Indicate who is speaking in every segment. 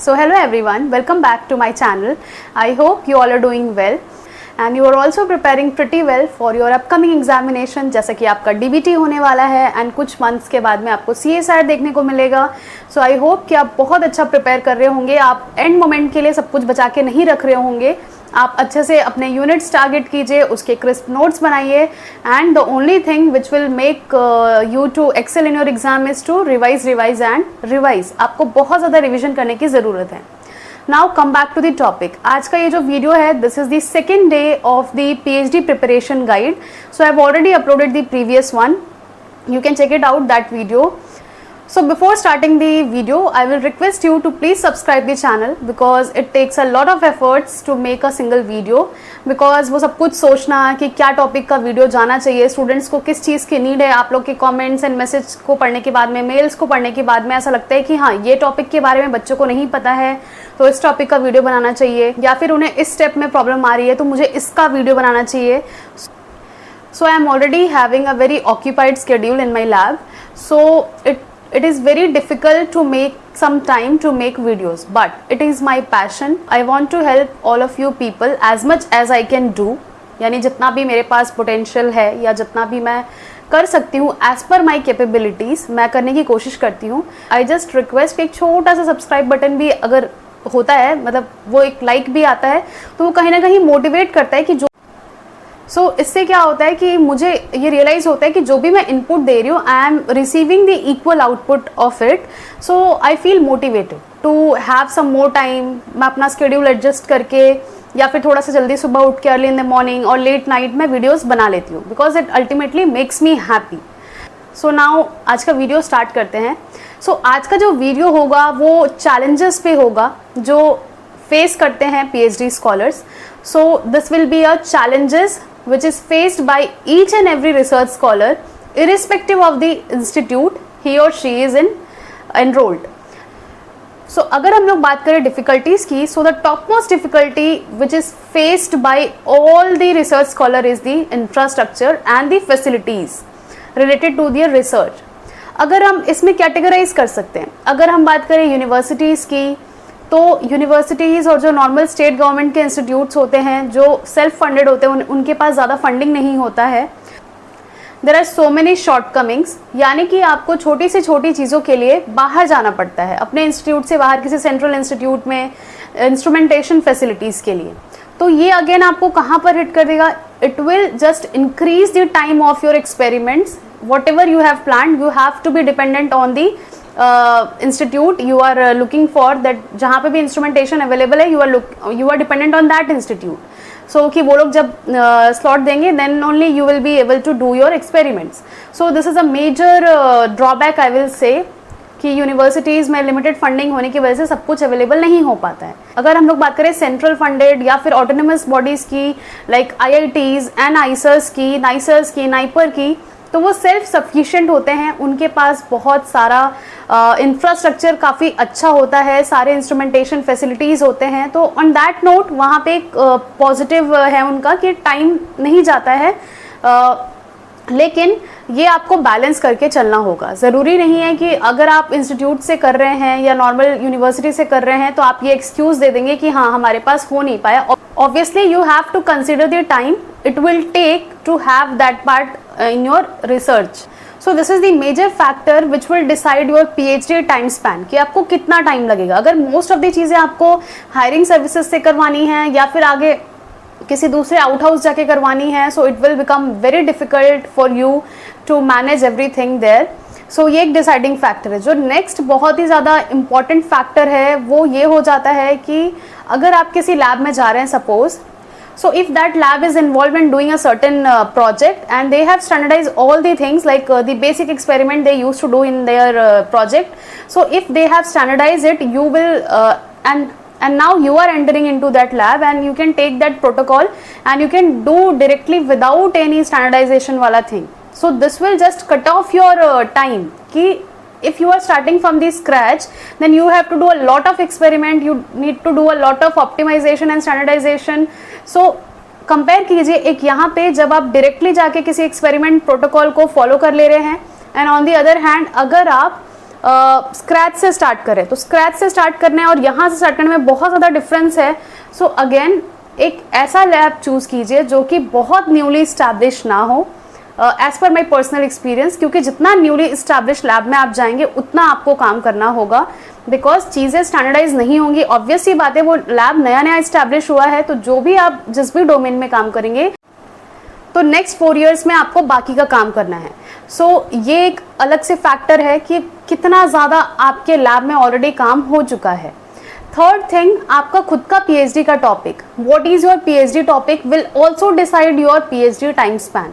Speaker 1: So hello everyone, welcome back to my channel. I hope you all are doing well and you are also preparing pretty well for your upcoming examination. जैसा कि आपका DBT होने वाला है and कुछ months के बाद में आपको CSIR देखने को मिलेगा. So I hope कि आप बहुत अच्छा प्रिपेयर कर रहे होंगे. आप एंड मोमेंट के लिए सब कुछ बचा के नहीं रख रहे होंगे. आप अच्छे से अपने यूनिट्स टारगेट कीजिए, उसके क्रिस्प नोट्स बनाइए and the only thing which will make you to excel in your exam is to revise and revise. आपको बहुत ज़्यादा रिविजन करने की ज़रूरत है. Now come back to the topic. आज का ये जो वीडियो है, this is the second day of the PhD preparation guide. So I have already uploaded the previous one. You can check it out, that video. So before starting the video, I will request you to please subscribe the channel because it takes a lot of efforts to make a single video. Because वो सब कुछ सोचना कि क्या topic का video जाना चाहिए, students को किस चीज़ की नीड है. आप लोग के कमेंट्स एंड मैसेज को पढ़ने के बाद में, मेल्स को पढ़ने के बाद में ऐसा लगता है कि हाँ, ये टॉपिक के बारे में बच्चों को नहीं पता है तो इस टॉपिक का वीडियो बनाना चाहिए, या फिर उन्हें इस स्टेप में प्रॉब्लम आ रही है तो मुझे इसका वीडियो बनाना चाहिए. So I am already having a very occupied schedule in my lab, so it is very difficult to make some time to make videos, but it is my passion. I want to help all of you people as much as I can do. यानी जितना भी मेरे पास potential है या जितना भी मैं कर सकती हूँ as per my capabilities, मैं करने की कोशिश करती हूँ. I just request कि एक छोटा सा सब्सक्राइब बटन भी अगर होता है, मतलब वो एक लाइक भी आता है, तो वो कहीं ना कहीं मोटिवेट करता है कि जो इससे क्या होता है कि मुझे ये रियलाइज़ होता है कि जो भी मैं इनपुट दे रही हूँ, I am receiving the equal output of it. So I feel motivated to have some more time. मैं अपना स्केड्यूल एडजस्ट करके या फिर थोड़ा सा जल्दी सुबह उठ के अर्ली इन द मॉर्निंग और लेट नाइट में वीडियोज़ बना लेती हूँ because it ultimately makes me happy. So now आज का वीडियो स्टार्ट करते हैं. सो आज का जो वीडियो होगा वो चैलेंजेस पे होगा जो फेस करते हैं PhD scholars. So this will be a challenges which is faced by each and every research scholar irrespective of the institute he or she is enrolled. So अगर हम लोग बात करें difficulties की, so the topmost difficulty which is faced by all the research scholar is the infrastructure and the facilities related to their research. अगर हम इसमें categorise कर सकते हैं, अगर हम बात करें यूनिवर्सिटीज़ की, तो यूनिवर्सिटीज़ और जो नॉर्मल स्टेट गवर्नमेंट के इंस्टीट्यूट्स होते हैं जो सेल्फ फंडेड होते हैं, उनके पास ज़्यादा फंडिंग नहीं होता है. There are so many shortcomings, यानी कि आपको छोटी से छोटी चीज़ों के लिए बाहर जाना पड़ता है, अपने इंस्टीट्यूट से बाहर किसी सेंट्रल इंस्टीट्यूट में इंस्ट्रूमेंटेशन फैसिलिटीज़ के लिए. तो ये अगेन आपको कहाँ पर हिट कर देगा? It will just increase the time of your experiments. Whatever you have planned, you have to be dependent on the institute you are looking for, that जहाँ पे भी इंस्ट्रूमेंटेशन अवेलेबल है you are dependent on that institute. So कि वो लोग जब slot देंगे then only you will be able to do your experiments. So this is a major drawback I will say कि यूनिवर्सिटीज़ में लिमिटेड फंडिंग होने की वजह से सब कुछ अवेलेबल नहीं हो पाता है. अगर हम लोग बात करें सेंट्रल फंडेड या फिर ऑटोनमस बॉडीज़ की लाइक IITs एंड NICERS की, नाइपर की, तो वो सेल्फ सफिशिएंट होते हैं. उनके पास बहुत सारा इंफ्रास्ट्रक्चर काफ़ी अच्छा होता है, सारे इंस्ट्रूमेंटेशन फैसिलिटीज़ होते हैं. तो ऑन दैट नोट वहाँ पे एक पॉजिटिव है उनका कि टाइम नहीं जाता है. लेकिन ये आपको बैलेंस करके चलना होगा. ज़रूरी नहीं है कि अगर आप इंस्टीट्यूट से कर रहे हैं या नॉर्मल यूनिवर्सिटी से कर रहे हैं तो आप ये एक्सक्यूज़ दे देंगे कि हाँ हमारे पास हो नहीं पाया. Obviously you have to consider the time it will take to have that part in your research. So this is the major factor which will decide your PhD time span कि आपको कितना टाइम लगेगा. अगर most of the चीज़ें आपको hiring services से करवानी है या फिर आगे किसी दूसरे आउट हाउस जाके करवानी है, so it will become very difficult for you to manage everything there. So ये एक डिसाइडिंग फैक्टर है. जो नेक्स्ट बहुत ही ज़्यादा इंपॉर्टेंट फैक्टर है वो ये हो जाता है कि अगर आप किसी लैब में जा रहे हैं suppose, so if that lab is involved in doing a certain project and they have standardized all the things like the basic experiment they used to do in their project, so if they have standardized it, you will and now you are entering into that lab and you can take that protocol and you can do directly without any standardization wala thing. So this will just cut off your time ki if you are starting from the scratch, then you have to do a lot of experiment, you need to do a lot of optimization and standardization. So compare कीजिए एक यहाँ पे जब आप directly जाके किसी experiment protocol को follow कर ले रहे हैं, and on the other hand अगर आप स्क्रैच से स्टार्ट करें तो स्क्रैच से स्टार्ट करना है और यहाँ से स्टार्ट करने में बहुत ज़्यादा डिफरेंस है। सो अगेन एक ऐसा लैब चूज़ कीजिए जो कि बहुत न्यूली इस्टेब्लिश ना हो, as per my personal experience, क्योंकि जितना न्यूली इस्टेब्लिश लैब में आप जाएंगे उतना आपको काम करना होगा, बिकॉज चीज़ें स्टैंडर्डाइज नहीं होंगी। ऑब्वियस सी बात है, वो लैब नया नया इस्टेब्लिश हुआ है, तो जो भी आप जिस भी डोमेन में काम करेंगे तो नेक्स्ट 4 इयर्स में आपको बाकी का काम करना है। सो ये एक अलग से फैक्टर है कि कितना ज़्यादा आपके लैब में ऑलरेडी काम हो चुका है। थर्ड थिंग, आपका खुद का पीएचडी का topic, what is your PhD topic will also decide your PhD time span.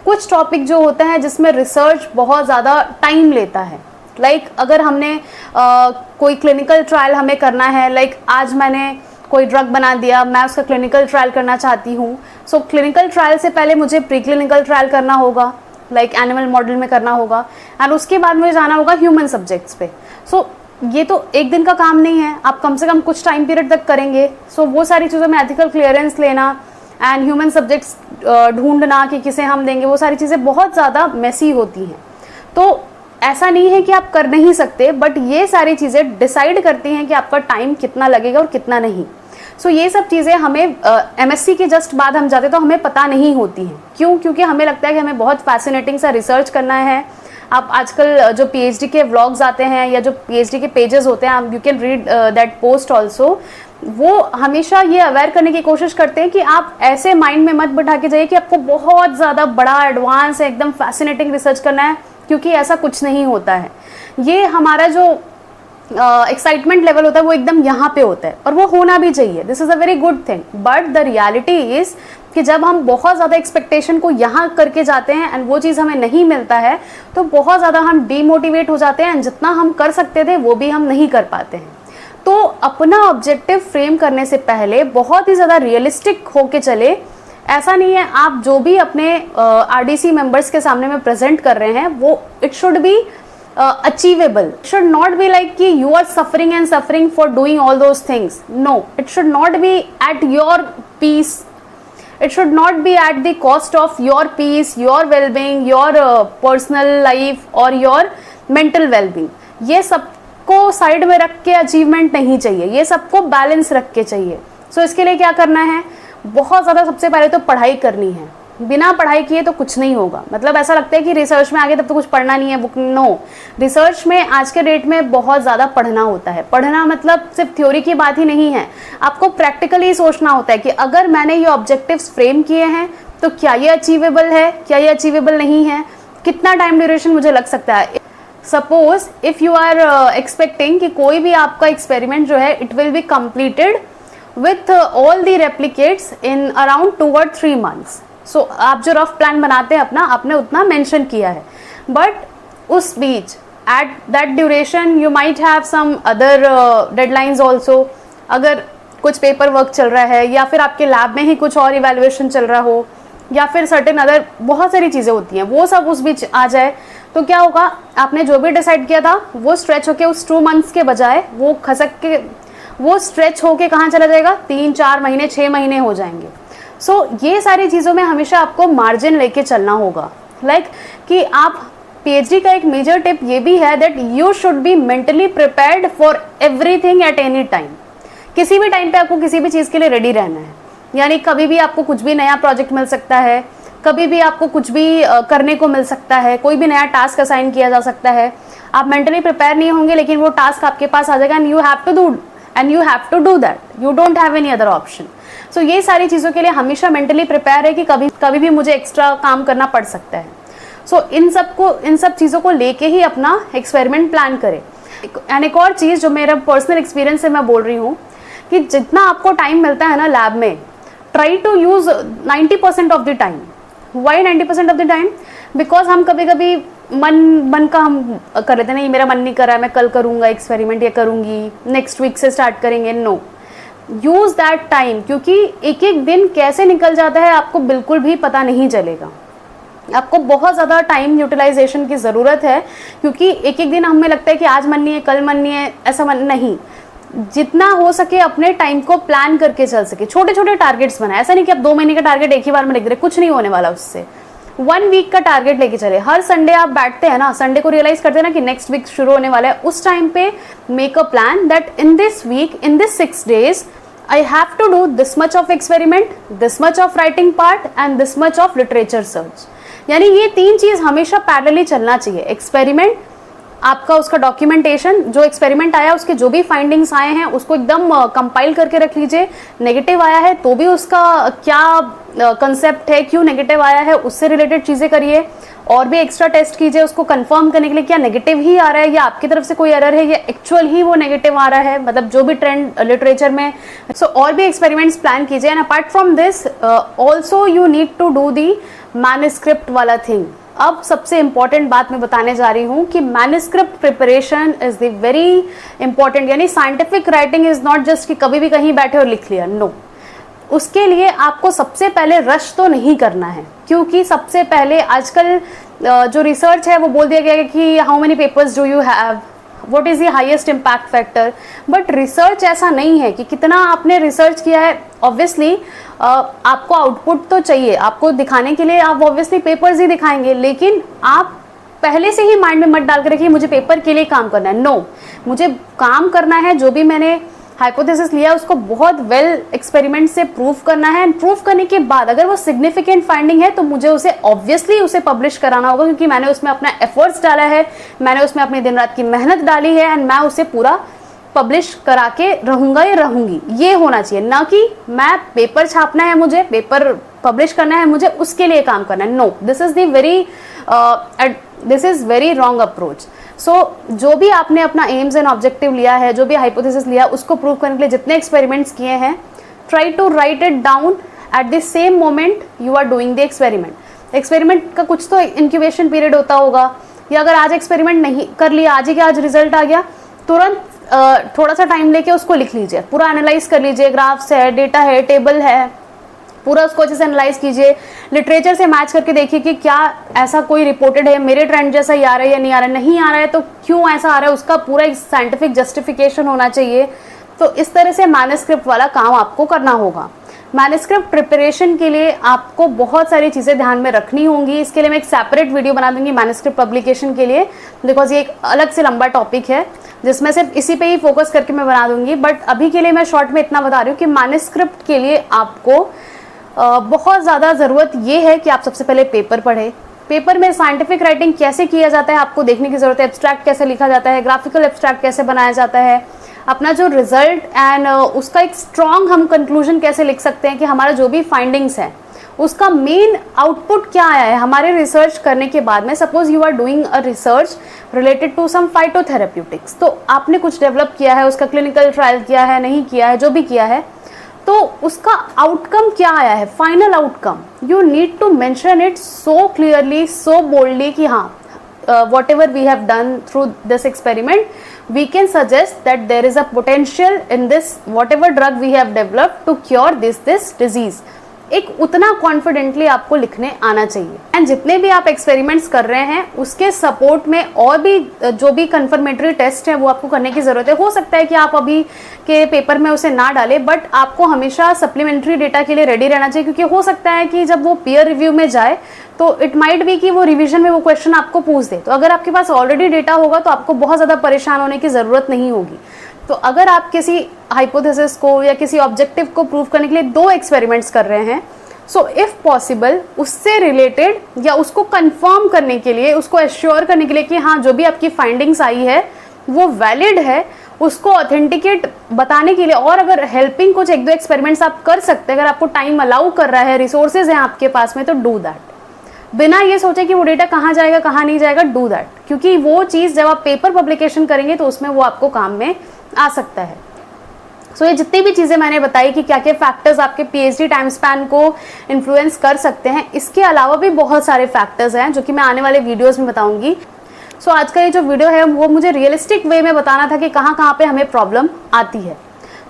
Speaker 1: कुछ टॉपिक जो होता है जिसमें रिसर्च बहुत ज़्यादा टाइम लेता है, लाइक अगर हमने कोई क्लिनिकल ट्रायल हमें करना है, आज मैंने कोई ड्रग बना दिया, मैं उसका क्लिनिकल ट्रायल करना चाहती हूँ। सो क्लिनिकल ट्रायल से पहले मुझे प्री क्लिनिकल ट्रायल करना होगा, एनिमल मॉडल में करना होगा, एंड उसके बाद मुझे जाना होगा ह्यूमन सब्जेक्ट्स पे। सो ये तो एक दिन का काम नहीं है, आप कम से कम कुछ टाइम पीरियड तक करेंगे। सो वो सारी चीज़ों में एथिकल क्लियरेंस लेना एंड ह्यूमन सब्जेक्ट्स ढूंढना कि किसे हम देंगे, वो सारी चीज़ें बहुत ज़्यादा मेसी होती हैं। तो ऐसा नहीं है कि आप कर नहीं सकते, बट ये सारी चीज़ें डिसाइड करती हैं कि आपका टाइम कितना लगेगा और कितना नहीं। सो ये सब चीज़ें हमें एमएससी के जस्ट बाद हम जाते तो हमें पता नहीं होती हैं। क्यों? क्योंकि हमें लगता है कि हमें बहुत फैसिनेटिंग सा रिसर्च करना है। आप आजकल जो पीएचडी के व्लॉग्स आते हैं या जो पीएचडी के पेजेस होते हैं, आप you can read that post also, वो हमेशा ये अवेयर करने की कोशिश करते हैं कि आप ऐसे माइंड में मत बैठा के जाइए कि आपको बहुत ज़्यादा बड़ा एडवांस एकदम फैसिनेटिंग रिसर्च करना है, क्योंकि ऐसा कुछ नहीं होता है। ये हमारा जो एक्साइटमेंट लेवल होता है वो एकदम यहाँ पे होता है, और वो होना भी चाहिए। This is a very good thing, but the reality is कि जब हम बहुत ज़्यादा एक्सपेक्टेशन को यहाँ करके जाते हैं एंड वो चीज़ हमें नहीं मिलता है, तो बहुत ज़्यादा हम डीमोटिवेट हो जाते हैं एंड जितना हम कर सकते थे वो भी हम नहीं कर पाते हैं। तो अपना ऑब्जेक्टिव फ्रेम करने से पहले बहुत ही ज़्यादा रियलिस्टिक होके चले। ऐसा नहीं है, आप जो भी अपने आरडीसी मेंबर्स के सामने में प्रेजेंट कर रहे हैं वो it should be achievable. It should not be like कि you are suffering and suffering for doing all those things. No, it should not be at your peace. It should not be at the cost of your peace, your well-being, your personal life or your mental well-being. ये सबको side में रख के achievement नहीं चाहिए, ये सबको balance रख के चाहिए। सो इसके लिए क्या करना है, बहुत ज़्यादा सबसे पहले तो पढ़ाई करनी है। बिना पढ़ाई किए तो कुछ नहीं होगा। मतलब ऐसा लगता है कि रिसर्च में आगे तब तो कुछ पढ़ना नहीं है, बुक नो। रिसर्च में आज के डेट में बहुत ज़्यादा पढ़ना होता है। पढ़ना मतलब सिर्फ थ्योरी की बात ही नहीं है, आपको प्रैक्टिकली सोचना होता है कि अगर मैंने ये ऑब्जेक्टिव्स फ्रेम किए हैं तो क्या ये अचीवेबल है, क्या ये अचीवेबल नहीं है, कितना टाइम ड्यूरेशन मुझे लग सकता है। Suppose if you are expecting कि कोई भी आपका एक्सपेरिमेंट जो है it will be completed with all the replicates in around 2 or 3 months। सो आप जो रफ प्लान बनाते हैं अपना, आपने उतना मेंशन किया है, बट उस बीच at that duration you might have some other deadlines also. अगर कुछ पेपर वर्क चल रहा है या फिर आपके लैब में ही कुछ और इवैल्यूएशन चल रहा हो या फिर सर्टेन अदर बहुत सारी चीज़ें होती हैं, वो सब उस बीच आ जाए तो क्या होगा, आपने जो भी डिसाइड किया था वो स्ट्रेच होके उस 2 months के बजाय वो खसक के वो स्ट्रेच होके कहाँ चला जाएगा, 3-4 महीने 6 महीने हो जाएंगे। सो ये सारी चीज़ों में हमेशा आपको मार्जिन लेके चलना होगा। कि आप पीएचडी का एक मेजर टिप ये भी है that you should be mentally prepared for everything at any time. किसी भी टाइम पे आपको किसी भी चीज़ के लिए रेडी रहना है, यानी कभी भी आपको कुछ भी नया प्रोजेक्ट मिल सकता है, कभी भी आपको कुछ भी करने को मिल सकता है, कोई भी नया टास्क असाइन किया जा सकता है। आप मेंटली प्रिपेयर नहीं होंगे लेकिन वो टास्क आपके पास आ जाएगा and you have to do that, you don't have any other option. So ये सारी चीज़ों के लिए हमेशा मेंटली प्रिपेयर है कि कभी भी मुझे एक्स्ट्रा काम करना पड़ सकता है। सो इन सब चीज़ों को लेके ही अपना एक्सपेरिमेंट प्लान करें। एंड एक और चीज़ जो मेरा पर्सनल एक्सपीरियंस से मैं बोल रही हूँ कि जितना आपको टाइम मिलता है ना लैब में, try to use 90% of the time. Why 90% of the time? Because हम कभी कभी मन का हम कर लेते हैं, नहीं मेरा मन नहीं कर रहा है, मैं कल करूँगा एक्सपेरिमेंट, या करूँगी नेक्स्ट वीक से स्टार्ट करेंगे। नो, यूज़ दैट टाइम, क्योंकि एक एक दिन कैसे निकल जाता है आपको बिल्कुल भी पता नहीं चलेगा। आपको बहुत ज़्यादा टाइम यूटिलाइजेशन की ज़रूरत है, क्योंकि एक एक दिन हमें लगता है कि आज मन नहीं है, कल मन नहीं है, ऐसा मन नहीं। जितना हो सके अपने टाइम को प्लान करके चल सके, छोटे छोटे टारगेट्स बनाए। ऐसा नहीं कि आप 2 महीने का टारगेट एक ही बार में लिख रहे, कुछ नहीं होने वाला उससे। 1 वीक का टारगेट लेके चले। हर संडे आप बैठते हैं ना, संडे को रियलाइज करते हैं ना कि नेक्स्ट वीक शुरू होने वाला है, उस टाइम पे make a plan that in this week, in this 6 days I have to do this much of experiment, this much of writing part and this much of literature search। यानी ये 3 चीज हमेशा पैरेलली चलना चाहिए। Experiment, आपका उसका documentation, जो experiment आया उसके जो भी फाइंडिंग्स आए हैं उसको एकदम कंपाइल करके रख लीजिए। नेगेटिव आया है तो भी उसका क्या कंसेप्ट है, क्यों नेगेटिव आया है, उससे रिलेटेड चीजें करिए। और भी एक्स्ट्रा टेस्ट कीजिए उसको कंफर्म करने के लिए क्या नेगेटिव ही आ रहा है या आपकी तरफ से कोई एरर है या एक्चुअल ही वो नेगेटिव आ रहा है, मतलब जो भी ट्रेंड लिटरेचर में। सो और भी एक्सपेरिमेंट्स प्लान कीजिए। And apart from this also you need to do the manuscript वाला थिंग। अब सबसे इंपॉर्टेंट बात मैं बताने जा रही हूँ कि manuscript preparation is the very important. यानी scientific writing is not just कि कभी भी कहीं बैठे और लिख लिया, नो। उसके लिए आपको सबसे पहले रश तो नहीं करना है, क्योंकि सबसे पहले आजकल जो रिसर्च है वो बोल दिया गया है कि how many papers do you have, what is the highest impact factor. But research ऐसा नहीं है कि कितना आपने रिसर्च किया है। ऑब्वियसली आपको आउटपुट तो चाहिए, आपको दिखाने के लिए आप ऑब्वियसली पेपर्स ही दिखाएंगे, लेकिन आप पहले से ही माइंड में मत डाल कर रखिए मुझे पेपर के लिए काम करना है। नो, मुझे काम करना है, जो भी मैंने हाइपोथेसिस लिया उसको बहुत वेल एक्सपेरिमेंट से प्रूव करना है। एंड प्रूव करने के बाद अगर वो सिग्निफिकेंट फाइंडिंग है तो मुझे उसे ऑब्वियसली उसे पब्लिश कराना होगा, क्योंकि मैंने उसमें अपना एफर्ट्स डाला है, मैंने उसमें अपनी दिन रात की मेहनत डाली है एंड मैं उसे पूरा पब्लिश करा के रहूंगा या रहूंगी। ये होना चाहिए, ना कि मैं पेपर छापना है, मुझे पेपर पब्लिश करना है, मुझे उसके लिए काम करना है। No, this is very wrong approach. So जो भी आपने अपना एम्स एंड ऑब्जेक्टिव लिया है, जो भी हाइपोथेसिस लिया, उसको प्रूव करने के लिए जितने एक्सपेरिमेंट्स किए हैं, try to write it down at the same moment you are doing the experiment. Experiment का कुछ तो इंक्यूबेशन पीरियड होता होगा, या अगर आज एक्सपेरिमेंट नहीं कर लिया, आज ही क्या आज रिजल्ट आ गया, तुरंत थोड़ा सा टाइम लेके उसको लिख लीजिए, पूरा एनालाइज कर लीजिए, ग्राफ्स है, डेटा है, टेबल है, पूरा उसको अच्छे से एनालाइज कीजिए। लिटरेचर से मैच करके देखिए कि क्या ऐसा कोई रिपोर्टेड है, मेरे ट्रेंड जैसा ही आ रहा है या नहीं आ रहा है, नहीं आ रहा है तो क्यों ऐसा आ रहा है, उसका पूरा एक साइंटिफिक जस्टिफिकेशन होना चाहिए। तो इस तरह से मैन्युस्क्रिप्ट वाला काम आपको करना होगा। मैन्युस्क्रिप्ट प्रिपरेशन के लिए आपको बहुत सारी चीज़ें ध्यान में रखनी होंगी। इसके लिए मैं एक सेपरेट वीडियो बना दूंगी मैन्युस्क्रिप्ट पब्लिकेशन के लिए, बिकॉज ये एक अलग से लंबा टॉपिक है जिसमें सिर्फ इसी पे ही फोकस करके मैं बना दूंगी। बट अभी के लिए मैं शॉर्ट में इतना बता रही हूँ कि मैन्युस्क्रिप्ट के लिए आपको बहुत ज़्यादा ज़रूरत ये है कि आप सबसे पहले पेपर पढ़ें। पेपर में साइंटिफिक राइटिंग कैसे किया जाता है आपको देखने की ज़रूरत है, एब्स्ट्रैक्ट कैसे लिखा जाता है, ग्राफिकल एब्स्ट्रैक्ट कैसे बनाया जाता है, अपना जो रिजल्ट एंड उसका एक स्ट्रॉन्ग हम कंक्लूजन कैसे लिख सकते हैं कि हमारा जो भी फाइंडिंग्स है उसका मेन आउटपुट क्या आया है हमारे रिसर्च करने के बाद में। Suppose you are doing a research related to some phytotherapeutics, तो आपने कुछ डेवलप किया है, उसका क्लिनिकल ट्रायल किया है, नहीं किया है, जो भी किया है, तो उसका आउटकम क्या आया है, final outcome, you need to mention it so clearly, so boldly कि हाँ whatever we have done through this experiment, we can suggest that there is a potential in this whatever drug we have developed to cure this disease। एक उतना confidently आपको लिखने आना चाहिए। And जितने भी आप एक्सपेरिमेंट्स कर रहे हैं उसके सपोर्ट में और भी जो भी कंफर्मेटरी टेस्ट है वो आपको करने की ज़रूरत है। हो सकता है कि आप अभी के पेपर में उसे ना डालें, बट आपको हमेशा सप्लीमेंट्री डेटा के लिए रेडी रहना चाहिए, क्योंकि हो सकता है कि जब वो पीयर रिव्यू में जाए तो इट माइट बी कि वो रिवीजन में वो क्वेश्चन आपको पूछ दे। तो अगर आपके पास ऑलरेडी डेटा होगा तो आपको बहुत ज़्यादा परेशान होने की ज़रूरत नहीं होगी। तो अगर आप किसी हाइपोथेसिस को या किसी ऑब्जेक्टिव को प्रूव करने के लिए 2 एक्सपेरिमेंट्स कर रहे हैं, सो इफ पॉसिबल उससे रिलेटेड या उसको कंफर्म करने के लिए, उसको एश्योर करने के लिए कि हाँ जो भी आपकी फाइंडिंग्स आई है वो वैलिड है, उसको ऑथेंटिकेट बताने के लिए, और अगर हेल्पिंग कुछ 1-2 एक्सपेरिमेंट्स आप कर सकते हैं, अगर आपको टाइम अलाउ कर रहा है, रिसोर्सेज हैं आपके पास में, तो डू दैट। बिना ये सोचे कि वो डेटा कहाँ जाएगा कहाँ नहीं जाएगा, डू दैट, क्योंकि वो चीज़ जब आप पेपर पब्लिकेशन करेंगे तो उसमें वो आपको काम में आ सकता है। सो ये जितनी भी चीज़ें मैंने बताई कि क्या क्या फैक्टर्स आपके पीएचडी टाइम स्पैन को इन्फ्लुएंस कर सकते हैं, इसके अलावा भी बहुत सारे फैक्टर्स हैं जो कि मैं आने वाले वीडियोस में बताऊंगी। सो आज का ये जो वीडियो है वो मुझे रियलिस्टिक वे में बताना था कि कहाँ कहाँ पे हमें प्रॉब्लम आती है।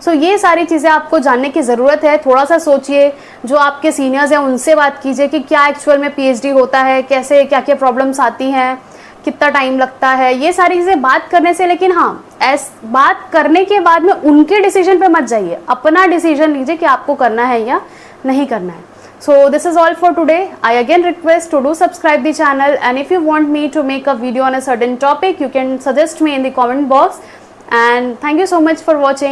Speaker 1: सो ये सारी चीज़ें आपको जानने की ज़रूरत है। थोड़ा सा सोचिए, जो आपके सीनियर्स हैं उनसे बात कीजिए कि क्या एक्चुअल में पीएचडी होता है, कैसे क्या क्या प्रॉब्लम्स आती हैं, कितना टाइम लगता है, ये सारी चीज़ें बात करने से। लेकिन हाँ, बात करने के बाद में उनके डिसीजन पे मत जाइए, अपना डिसीजन लीजिए कि आपको करना है या नहीं करना है। So this is all for today. I again request to do subscribe the channel, and if you want me to make a video on a certain topic, you can suggest me in the comment box. And thank you so much for watching.